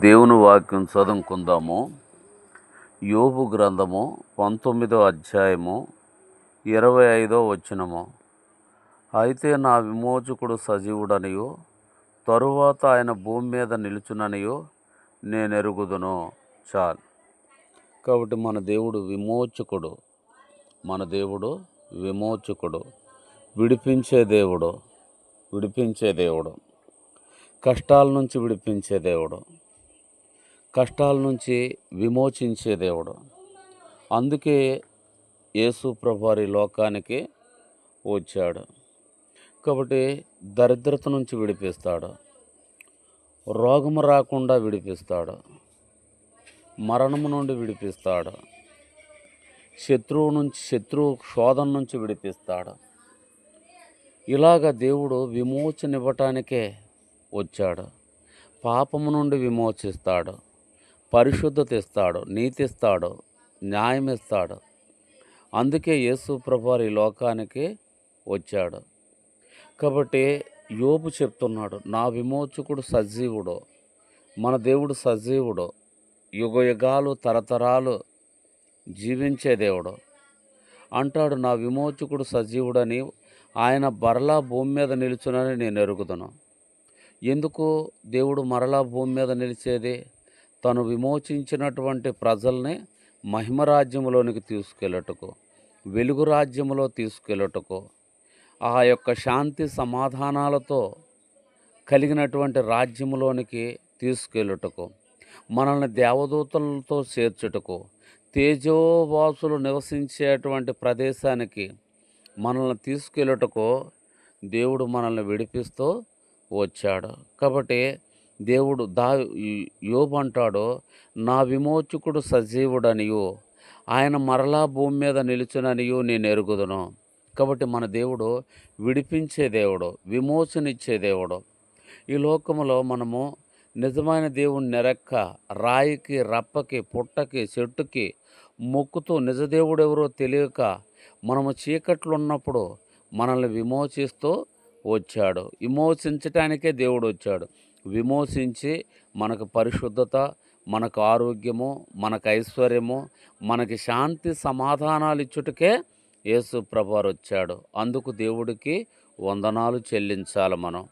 దేవుని వాక్యం చదువుకుందాము. యోబు గ్రంథము 19వ అధ్యాయము 25వ వచనము. అయితే నా విమోచకుడు సజీవుడనియు తరువాత ఆయన భూమి మీద నిలుచుననియు నేనెరుగుదును. చాలు. కాబట్టి మన దేవుడు విమోచకుడు, విడిపించే దేవుడు, కష్టాల నుంచి విడిపించే దేవుడు, కష్టాల నుంచి విమోచించే దేవుడు. అందుకే యేసు ప్రభువారి లోకానికి వచ్చాడు. కాబట్టి దరిద్రత నుంచి విడిపిస్తాడు, రోగము రాకుండా విడిపిస్తాడు, మరణము నుండి విడిపిస్తాడు, శత్రువు శోధన నుంచి విడిపిస్తాడు. ఇలాగ దేవుడు విమోచన ఇవ్వటానికే వచ్చాడు. పాపము నుండి విమోచిస్తాడు, పరిశుద్ధత ఇస్తాడు, నీతి ఇస్తాడు, న్యాయం ఇస్తాడు. అందుకే యేసు ప్రభువారు ఈ లోకానికి వచ్చాడు. కాబట్టి యోబు చెప్తున్నాడు, నా విమోచకుడు సజీవుడు. మన దేవుడు సజీవుడు, యుగయుగాలు తరతరాలు జీవించే దేవుడు అంటాడు. నా విమోచకుడు సజీవుడని, ఆయన మరలా భూమి మీద నిలుచునని నేను ఎరుగుదును. ఎందుకు దేవుడు మరలా భూమి మీద నిలిచేది? తను విమోచించినటువంటి ప్రజల్ని మహిమ రాజ్యములోనికి తీసుకెళ్ళటకు, వెలుగు రాజ్యములో తీసుకెళ్ళటకు, ఆ యొక్క శాంతి సమాధానాలతో కలిగినటువంటి రాజ్యములోనికి తీసుకెళ్ళటకు, మనల్ని దేవదూతలతో చేర్చుటకు, తేజోవాసులు నివసించేటువంటి ప్రదేశానికి మనల్ని తీసుకెళ్ళటకు దేవుడు మనల్ని విడిపిస్తూ వచ్చాడు. కాబట్టి దేవుడు యోబు అంటాడు, నా విమోచకుడు సజీవుడనియు ఆయన మరలా భూమి మీద నిలుచుననియు నేను ఎరుగుదును. కాబట్టి మన దేవుడు విడిపించే దేవుడు, విమోచనిచ్చే దేవుడు. ఈ లోకములో మనము నిజమైన దేవుని నెరక్క రాయికి, రప్పకి, పుట్టకి, చెట్టుకి మొక్కుతూ నిజదేవుడు ఎవరో తెలియక మనము చీకట్లు ఉన్నప్పుడు మనల్ని విమోచిస్తూ వచ్చాడు. విమోచించటానికే దేవుడు వచ్చాడు. విమోచించి మనకు పరిశుద్ధత, మనకు ఆరోగ్యము, మనకు ఐశ్వర్యము, మనకి శాంతి సమాధానాలు ఇచ్చుటకే యేసు ప్రభువారు వచ్చాడు. అందుకు దేవుడికి వందనాలు చెల్లించాలి మనం.